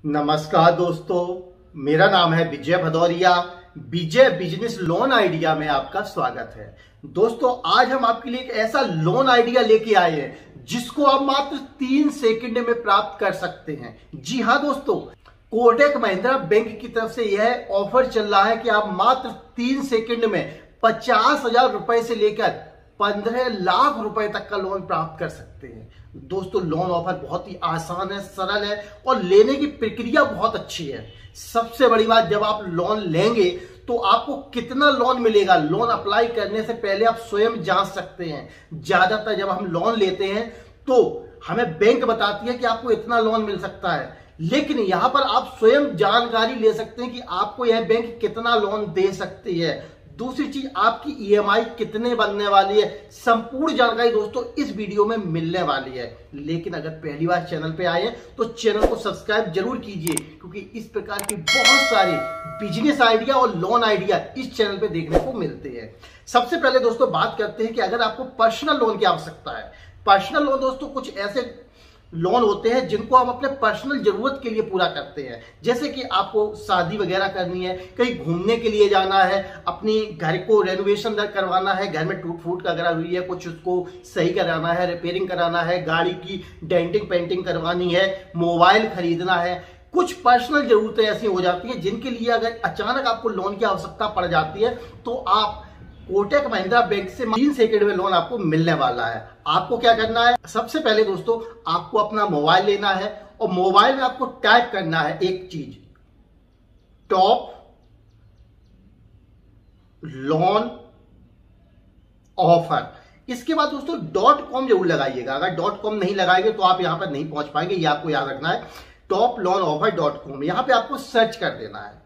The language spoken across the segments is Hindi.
नमस्कार दोस्तों, मेरा नाम है विजय भदौरिया। विजय बिजनेस लोन आइडिया में आपका स्वागत है। दोस्तों, आज हम आपके लिए एक ऐसा लोन आइडिया लेके आए हैं जिसको आप मात्र 3 सेकंड में प्राप्त कर सकते हैं। जी हां दोस्तों, कोटक महिंद्रा बैंक की तरफ से यह ऑफर चल रहा है कि आप मात्र 3 सेकंड में 50,000 रुपए से लेकर 15 लाख रुपए तक का लोन प्राप्त कर सकते हैं। दोस्तों, लोन ऑफर बहुत ही आसान है, सरल है और लेने की प्रक्रिया बहुत अच्छी है। सबसे बड़ी बात, जब आप लोन लेंगे तो आपको कितना लोन मिलेगा, लोन अप्लाई करने से पहले आप स्वयं जांच सकते हैं। ज्यादातर जब हम लोन लेते हैं तो हमें बैंक बताती है कि आपको इतना लोन मिल सकता है, लेकिन यहां पर आप स्वयं जानकारी ले सकते हैं कि आपको यह बैंक कितना लोन दे सकती है। दूसरी चीज, आपकी ईएमआई कितने बनने वाली है, संपूर्ण जानकारी दोस्तों इस वीडियो में मिलने वाली है। लेकिन अगर पहली बार चैनल पे आए हैं तो चैनल को सब्सक्राइब जरूर कीजिए, क्योंकि इस प्रकार की बहुत सारे बिजनेस आइडिया और लोन आइडिया इस चैनल पे देखने को मिलते हैं। सबसे पहले दोस्तों बात करते हैं कि अगर आपको पर्सनल लोन की आवश्यकता है। पर्सनल लोन दोस्तों कुछ ऐसे लोन होते हैं जिनको हम अपने पर्सनल जरूरत के लिए पूरा करते हैं। जैसे कि आपको शादी वगैरह करनी है, कहीं घूमने के लिए जाना है, अपनी घर को रेनोवेशन करवाना है, घर में टूट फूट अगर हुई है कुछ उसको सही कराना है, रिपेयरिंग कराना है, गाड़ी की डेंटिंग पेंटिंग करवानी है, मोबाइल खरीदना है। कुछ पर्सनल जरूरतें ऐसी हो जाती है जिनके लिए अगर अचानक आपको लोन की आवश्यकता पड़ जाती है तो आप कोटक महिंद्रा बैंक से 3 सेकंड में लोन आपको मिलने वाला है। आपको क्या करना है, सबसे पहले दोस्तों आपको अपना मोबाइल लेना है और मोबाइल में आपको टाइप करना है एक चीज, टॉप लोन ऑफर। इसके बाद दोस्तों .com जरूर लगाइएगा। अगर .com नहीं लगाएंगे तो आप यहां पर नहीं पहुंच पाएंगे, ये आपको याद रखना है। टॉप लोन ऑफर .com, यहां पे आपको सर्च कर देना है।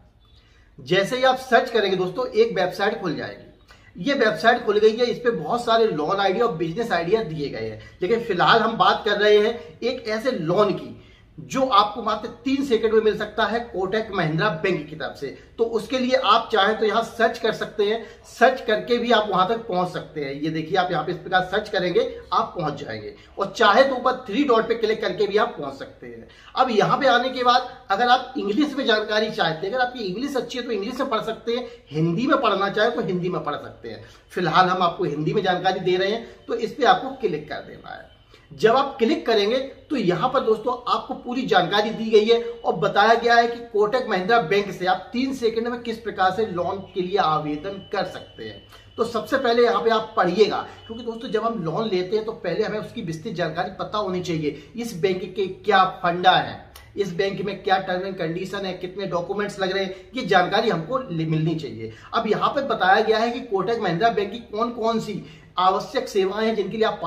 जैसे ही आप सर्च करेंगे दोस्तों एक वेबसाइट खुल जाएगी। ये वेबसाइट खुल गई है, इस पे बहुत सारे लोन आइडिया और बिजनेस आइडिया दिए गए हैं, लेकिन फिलहाल हम बात कर रहे हैं एक ऐसे लोन की जो आपको मात्र 3 सेकंड में मिल सकता है कोटक महिंद्रा बैंक की तरफ से। तो उसके लिए आप चाहें तो यहां सर्च कर सकते हैं, सर्च करके भी आप वहां तक पहुंच सकते हैं। ये देखिए, आप यहां पे इस प्रकार सर्च करेंगे आप पहुंच जाएंगे, और चाहे तो ऊपर 3 डॉट पे क्लिक करके भी आप पहुंच सकते हैं। अब यहां पे आने के बाद अगर आप इंग्लिश में जानकारी चाहते हैं, अगर आपकी इंग्लिश अच्छी है तो इंग्लिश में पढ़ सकते हैं, हिंदी में पढ़ना चाहे तो हिंदी में पढ़ सकते हैं। फिलहाल हम आपको हिंदी में जानकारी दे रहे हैं तो इस पे आपको क्लिक कर देना है। जब आप क्लिक करेंगे तो यहां पर दोस्तों आपको पूरी जानकारी दी गई है और बताया गया है कि कोटक महिंद्रा बैंक से आप 3 सेकंड में किस प्रकार से लोन के लिए आवेदन कर सकते हैं। तो सबसे पहले यहां पे आप पढ़िएगा, क्योंकि दोस्तों जब हम लोन लेते हैं तो पहले हमें उसकी विस्तृत जानकारी पता होनी चाहिए। इस बैंक के क्या फंडा है, इस बैंक में क्या टर्म एंड कंडीशन है, कितने डॉक्यूमेंट्स लग रहे हैं, ये जानकारी हमको मिलनी चाहिए। अब यहाँ पे बताया गया है कि कोटक महिंद्रा बैंक की कौन कौन सी आवश्यक सेवाएं हैं जिनके लिए आप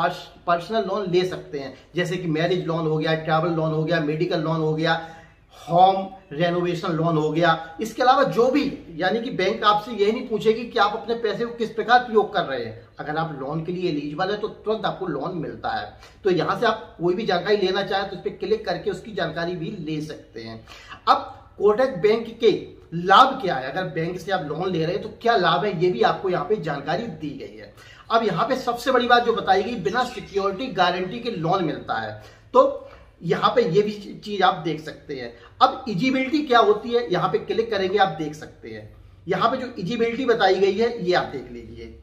पर्सनल लोन ले सकते हैं। जैसे कि मैरिज लोन हो गया, ट्रैवल लोन हो गया, मेडिकल लोन हो गया, होम रेनोवेशन लोन हो गया। इसके अलावा जो भी, यानी कि बैंक आपसे यही नहीं पूछेगी कि आप अपने पैसे को किस प्रकार प्रयोग कर रहे हैं। अगर आप लोन के लिए एलिजिबल है तो तुरंत आपको लोन मिलता है। तो यहां से आप कोई भी जानकारी लेना चाहें तो इस पर क्लिक करके उसकी जानकारी भी ले सकते हैं। अब कोटक बैंक के लाभ क्या है, अगर बैंक से आप लोन ले रहे हैं तो क्या लाभ है, ये भी आपको यहाँ पे जानकारी दी गई है। अब यहाँ पे सबसे बड़ी बात जो बताई गई, बिना सिक्योरिटी गारंटी के लोन मिलता है। तो यहाँ पे ये भी चीज आप देख सकते हैं। अब इजिबिलिटी क्या होती है, यहाँ पे क्लिक करेंगे आप देख सकते हैं। यहाँ पे जो इजिबिलिटी बताई गई है ये आप देख लीजिए।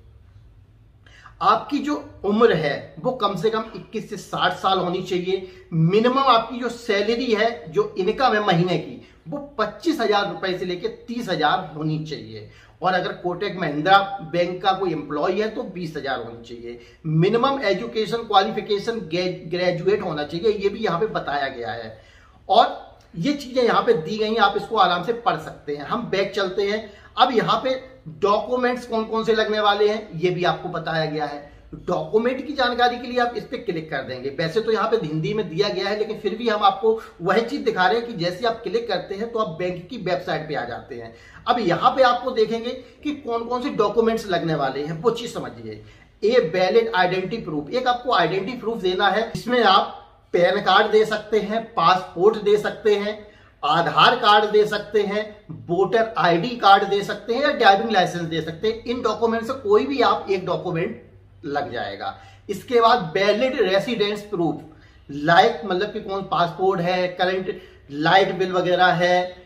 आपकी जो उम्र है वो कम से कम 21 से 60 साल होनी चाहिए। मिनिमम आपकी जो सैलरी है, जो इनकम है महीने की, वो 25,000 रुपए से लेकर 30,000 होनी चाहिए। और अगर कोटक महिंद्रा बैंक का कोई एम्प्लॉय है तो 20,000 होनी चाहिए। मिनिमम एजुकेशन क्वालिफिकेशन ग्रेजुएट होना चाहिए, ये भी यहाँ पे बताया गया है। और ये चीजें यहाँ पे दी गई हैं, आप इसको आराम से पढ़ सकते हैं। हम बैक चलते हैं। अब यहाँ पे डॉक्यूमेंट्स कौन कौन से लगने वाले हैं ये भी आपको बताया गया है। डॉक्यूमेंट की जानकारी के लिए आप इस पे क्लिक कर देंगे। वैसे तो यहाँ पे हिंदी में दिया गया है, लेकिन फिर भी हम आपको वही चीज दिखा रहे हैं कि जैसे आप क्लिक करते हैं तो आप बैंक की वेबसाइट पे आ जाते हैं। अब यहाँ पे आपको देखेंगे कि कौन कौन से डॉक्यूमेंट्स लगने वाले हैं, वो चीज समझिए। ए वैलिड आइडेंटिटी प्रूफ, एक आपको आइडेंटिटी प्रूफ देना है। इसमें आप पैन कार्ड दे सकते हैं, पासपोर्ट दे सकते हैं, आधार कार्ड दे सकते हैं, वोटर आईडी कार्ड दे सकते हैं, या ड्राइविंग लाइसेंस दे सकते हैं। इन डॉक्यूमेंट से कोई भी आप एक डॉक्यूमेंट लग जाएगा। इसके बाद वैलिड रेसिडेंस प्रूफ, लाइक मतलब कि कौन पासपोर्ट है, करंट लाइट बिल वगैरह है,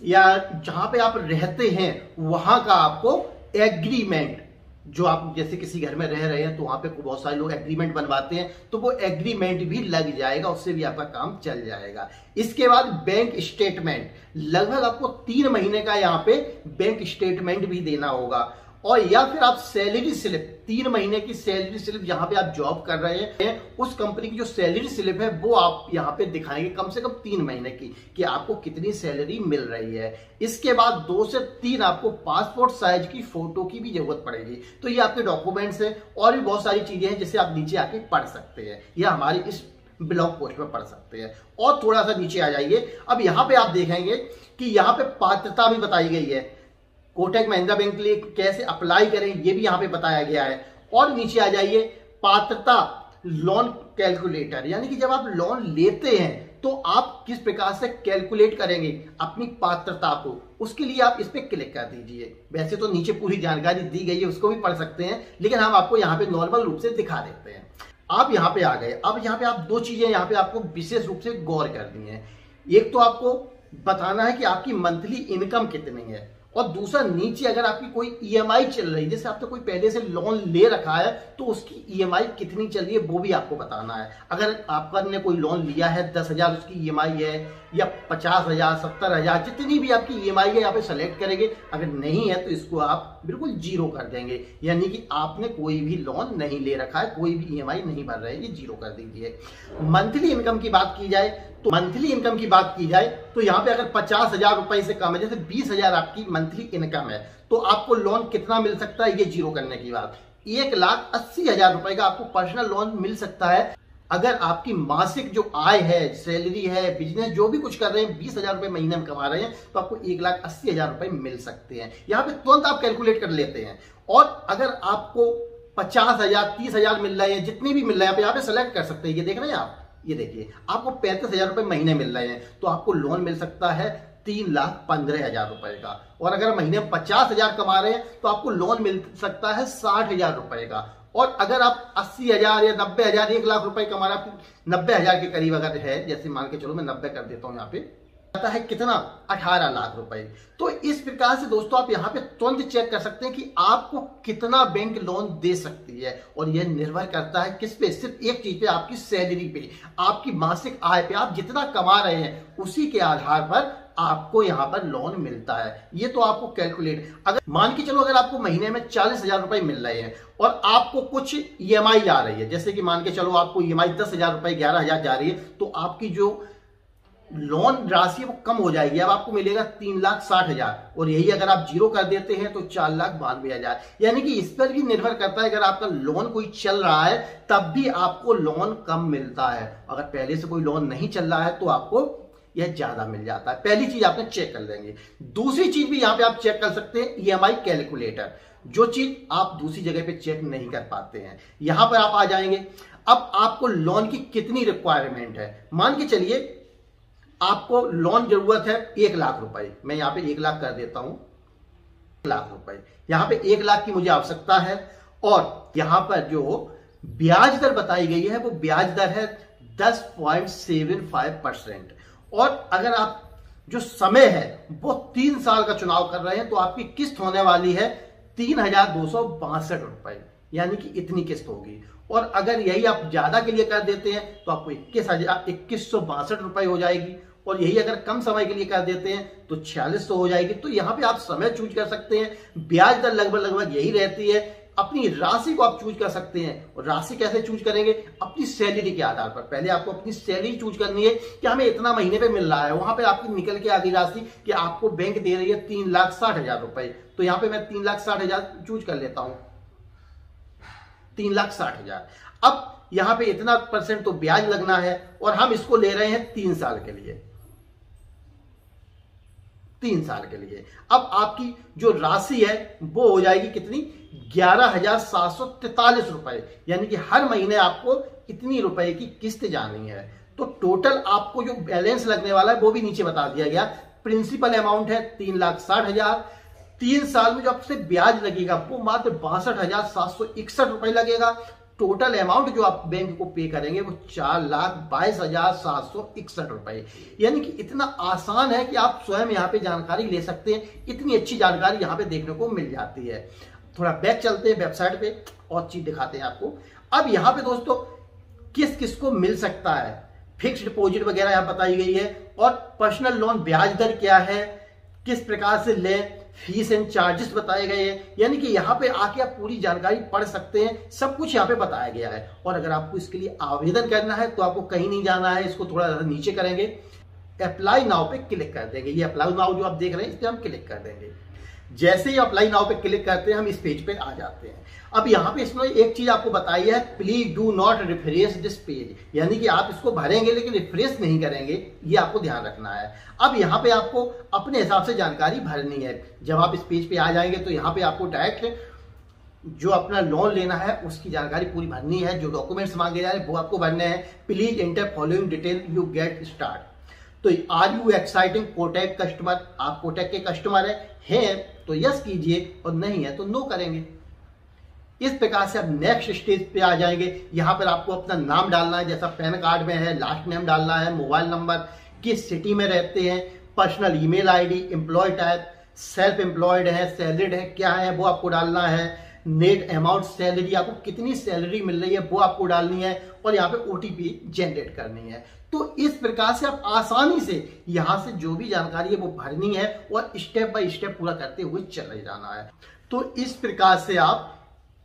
या जहां पे आप रहते हैं वहां का आपको एग्रीमेंट, जो आप जैसे किसी घर में रह रहे हैं तो वहां पे बहुत सारे लोग एग्रीमेंट बनवाते हैं, तो वो एग्रीमेंट भी लग जाएगा, उससे भी आपका काम चल जाएगा। इसके बाद बैंक स्टेटमेंट, लगभग आपको 3 महीने का यहाँ पे बैंक स्टेटमेंट भी देना होगा। और या फिर आप सैलरी स्लिप, 3 महीने की सैलरी स्लिप, जहां पे आप जॉब कर रहे हैं उस कंपनी की जो सैलरी स्लिप है वो आप यहां पे दिखाएंगे कम से कम 3 महीने की, कि आपको कितनी सैलरी मिल रही है। इसके बाद 2 से 3 आपको पासपोर्ट साइज की फोटो की भी जरूरत पड़ेगी। तो ये आपके डॉक्यूमेंट्स हैं, और भी बहुत सारी चीजें हैं जिसे आप नीचे आके पढ़ सकते हैं, या हमारी इस ब्लॉग पोस्ट में पढ़ सकते हैं। और थोड़ा सा नीचे आ जाइए, अब यहां पे आप देखेंगे कि यहां पे पात्रता भी बताई गई है, कोटक महिंद्रा बैंक के लिए कैसे अप्लाई करें ये भी यहां पे बताया गया है। और नीचे आ जाइए, पात्रता लोन कैलकुलेटर, यानी कि जब आप लोन लेते हैं तो आप किस प्रकार से कैलकुलेट करेंगे अपनी पात्रता को, उसके लिए आप इस पे क्लिक कर दीजिए। वैसे तो नीचे पूरी जानकारी दी गई है, उसको भी पढ़ सकते हैं, लेकिन हम आपको यहाँ पे नॉर्मल रूप से दिखा देते हैं। आप यहाँ पे आ गए, अब यहाँ पे आप 2 चीजें यहाँ पे आपको विशेष रूप से गौर करनी है। एक तो आपको बताना है कि आपकी मंथली इनकम कितनी है, और दूसरा नीचे अगर आपकी कोई ईएमआई चल रही है, जैसे आपने कोई पहले से लोन ले रखा है तो उसकी ईएमआई कितनी चल रही है वो भी आपको बताना है। अगर आपने कोई लोन लिया है 10,000 उसकी ईएमआई है, या 50,000, 70,000, जितनी भी आपकी ईएमआई है यहाँ पे सेलेक्ट करेंगे। अगर नहीं है तो इसको आप बिल्कुल 0 कर देंगे, यानी कि आपने कोई भी लोन नहीं ले रखा है, कोई भी ईएमआई नहीं भर रहे हैं, ये 0 कर दीजिए। मंथली इनकम की बात की जाए तो मंथली इनकम की बात की जाए तो यहाँ पे अगर 50,000 रुपए से कम है, जैसे 20,000 आपकी मंथली इनकम है, तो आपको लोन कितना मिल सकता है, ये 0 करने की बात, 1,80,000 रुपए का आपको पर्सनल लोन मिल सकता है। अगर आपकी मासिक जो आय है, सैलरी है, बिजनेस जो भी कुछ कर रहे हैं, 20,000 रुपए महीने में कमा रहे हैं, तो आपको 1,80,000 रुपए मिल सकते हैं। यहाँ पे तुरंत आप कैलकुलेट कर लेते हैं। और अगर आपको 50,000, 30,000 मिल रहे हैं, जितने भी मिल रहे हैं, यहाँ पे सेलेक्ट कर सकते हैं। ये देख रहे हैं आप, ये देखिए आपको 35,000 रुपए महीने मिल रहे हैं, तो आपको लोन मिल सकता है 3,15,000 रुपए का। और अगर महीने में 50,000 कमा रहे हैं तो आपको लोन मिल सकता है 60,000 रुपए का। और अगर आप 80,000 या 90,000, 1,00,000 रुपए कमा रहे हैं, 90,000 के करीब अगर है, जैसे मान के चलो मैं 90 कर देता हूं, यहाँ पे आता है कितना, 18 लाख रुपए। तो इस प्रकार से दोस्तों आप यहाँ पे तुरंत चेक कर सकते हैं कि आपको कितना बैंक लोन दे सकती है। और यह निर्भर करता है किस पे, सिर्फ एक चीज पे, आपकी सैलरी पे, आपकी मासिक आय पे। आप जितना कमा रहे हैं उसी के आधार पर आपको यहाँ पर लोन मिलता है। ये तो आपको कैलकुलेट, अगर मान के चलो अगर आपको महीने में 40,000 रुपए मिल रहे हैं और आपको कुछ ईएमआई जा रही है, जैसे कि मान के चलो आपको ईएमआई 10,000 रुपए, 11,000 जा रही है, तो आपकी जो लोन राशि वो कम हो जाएगी। अब आपको मिलेगा 3,60,000, और यही अगर आप 0 कर देते हैं तो 4,92,000। यानी कि इस पर भी निर्भर करता है, अगर आपका लोन कोई चल रहा है तब भी आपको लोन कम मिलता है, अगर पहले से कोई लोन नहीं चल रहा है तो आपको यह ज्यादा मिल जाता है। पहली चीज आपने चेक कर लेंगे। दूसरी चीज भी यहां पे आप चेक कर सकते हैं, ईएमआई कैलकुलेटर, जो चीज आप दूसरी जगह पे चेक नहीं कर पाते हैं। यहां पर आप आ जाएंगे। अब आपको लोन की कितनी रिक्वायरमेंट है, मान के चलिए आपको लोन जरूरत है 1,00,000 रुपए, मैं यहां पे 1,00,000 कर देता हूं, 1,00,000 रुपए, यहां पे 1,00,000 की मुझे आवश्यकता है। और यहां पर जो ब्याज दर बताई गई है वो ब्याज दर है 10.75%। और अगर आप जो समय है वो 3 साल का चुनाव कर रहे हैं तो आपकी किस्त होने वाली है 3,262 रुपए, यानी कि इतनी किस्त होगी। और अगर यही आप ज्यादा के लिए कर देते हैं तो आपको 21,62 रुपए हो जाएगी। और यही अगर कम समय के लिए कर देते हैं तो 4,600 हो जाएगी। तो यहां पे आप समय चूज कर सकते हैं, ब्याज दर लगभग यही रहती है। अपनी राशि को आप चूज कर सकते हैं, और राशि कैसे चूज करेंगे, अपनी सैलरी के आधार पर। पहले आपको अपनी सैलरी चूज करनी है कि हमें इतना महीने पे मिल रहा है, वहां पे आपकी निकल के आ गई राशि कि आपको बैंक दे रही है 3,60,000 रुपए। तो यहां पे मैं 3,60,000 चूज कर लेता हूं, 3,60,000। अब यहां पे इतना % तो ब्याज लगना है, और हम इसको ले रहे हैं 3 साल के लिए, 3 साल के लिए। अब आपकी जो राशि है वो हो जाएगी कितनी, 11,743 रुपए, यानी कि हर महीने आपको इतनी रुपए की किस्त जानी है। तो टोटल आपको जो बैलेंस लगने वाला है वो भी नीचे बता दिया गया। प्रिंसिपल अमाउंट है 3,60,000, 3 साल में जो आपसे ब्याज लगेगा वो मात्र 62,761 रुपए लगेगा। टोटल अमाउंट जो आप बैंक को पे करेंगे वो 4,22,761 रुपए। यानी कि इतना आसान है कि आप स्वयं यहाँ पे जानकारी ले सकते हैं। इतनी अच्छी जानकारी यहाँ पे देखने को मिल जाती है। थोड़ा बैक चलते हैं वेबसाइट पे और चीज दिखाते हैं आपको। अब यहाँ पे दोस्तों किस किस को मिल सकता है, फिक्स्ड डिपॉजिट वगैरह यहाँ बताई गई है, और पर्सनल लोन ब्याज दर क्या है, किस प्रकार से लें, फीस एंड चार्जेस बताए गए हैं। यानी कि यहाँ पे आके आप पूरी जानकारी पढ़ सकते हैं, सब कुछ यहाँ पे बताया गया है। और अगर आपको इसके लिए आवेदन करना है तो आपको कहीं नहीं जाना है, इसको थोड़ा नीचे करेंगे, अप्लाई नाउ पे क्लिक कर देंगे। ये अप्लाई नाउ जो आप देख रहे हैं इस पे हम क्लिक कर देंगे। जैसे ही अप्लाई नाउ पे क्लिक करते हैं हम इस पेज पे आ जाते हैं। अब यहाँ पे इसमें एक चीज आपको बताई है, please do not refresh this page, यानी कि आप इसको भरेंगे लेकिन रिफ्रेश नहीं करेंगे, ये आपको ध्यान रखना है। अब यहाँ पे आपको अपने हिसाब से जानकारी भरनी है। जब आप इस पेज पे आ जाएंगे तो यहाँ पे आपको डायरेक्ट जो अपना लोन लेना है उसकी जानकारी पूरी भरनी है। जो डॉक्यूमेंट्स मांगे जा रहे हैं वो आपको भरने हैं। Please enter following detail you get start. तो are you exciting Kotak customer, आप कोटक के कस्टमर हैं तो यस कीजिए, और नहीं है तो नो करेंगे। इस प्रकार से आप नेक्स्ट स्टेज पे आ जाएंगे। यहाँ पर आपको अपना नाम डालना है, जैसा पैन कार्ड में है, लास्ट नेम डालना है, मोबाइल नंबर, किस सिटी में रहते हैं, personal email ID, employ type, self employed है, सैलरीड है, क्या है वो आपको डालना है, नेट अमाउंट सैलरी, आपको कितनी सैलरी मिल रही है वो आपको डालनी है, और यहाँ पे ओटीपी जनरेट करनी है। तो इस प्रकार से आप आसानी से यहाँ से जो भी जानकारी है वो भरनी है और स्टेप बाय स्टेप पूरा करते हुए चले जाना है। तो इस प्रकार से आप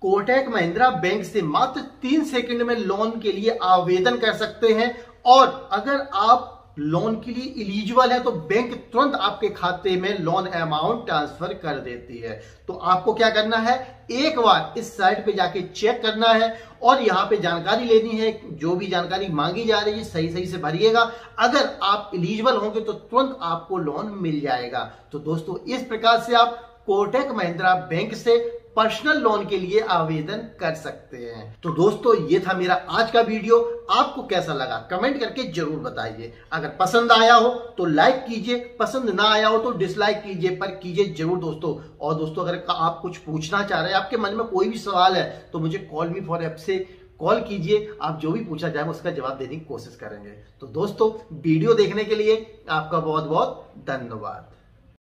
कोटक महिंद्रा बैंक से मात्र 3 सेकंड में लोन के लिए आवेदन कर सकते हैं। और अगर आप लोन के लिए एलिजिबल है तो बैंक तुरंत आपके खाते में लोन अमाउंट ट्रांसफर कर देती है। तो आपको क्या करना है, एक बार इस साइट पे जाके चेक करना है और यहाँ पे जानकारी लेनी है। जो भी जानकारी मांगी जा रही है सही सही से भरिएगा। अगर आप एलिजिबल होंगे तो तुरंत आपको लोन मिल जाएगा। तो दोस्तों इस प्रकार से आप कोटक महिंद्रा बैंक से पर्सनल लोन के लिए आवेदन कर सकते हैं। तो दोस्तों ये था मेरा आज का वीडियो। आपको कैसा लगा कमेंट करके जरूर बताइए। अगर पसंद आया हो तो लाइक कीजिए, पसंद ना आया हो तो डिसलाइक कीजिए, पर कीजिए जरूर दोस्तों। और दोस्तों अगर आप कुछ पूछना चाह रहे हैं, आपके मन में कोई भी सवाल है तो मुझे कॉल मी फॉर ऐप से कॉल कीजिए। आप जो भी पूछना चाहें उसका जवाब देने की कोशिश करेंगे। तो दोस्तों वीडियो देखने के लिए आपका बहुत बहुत धन्यवाद।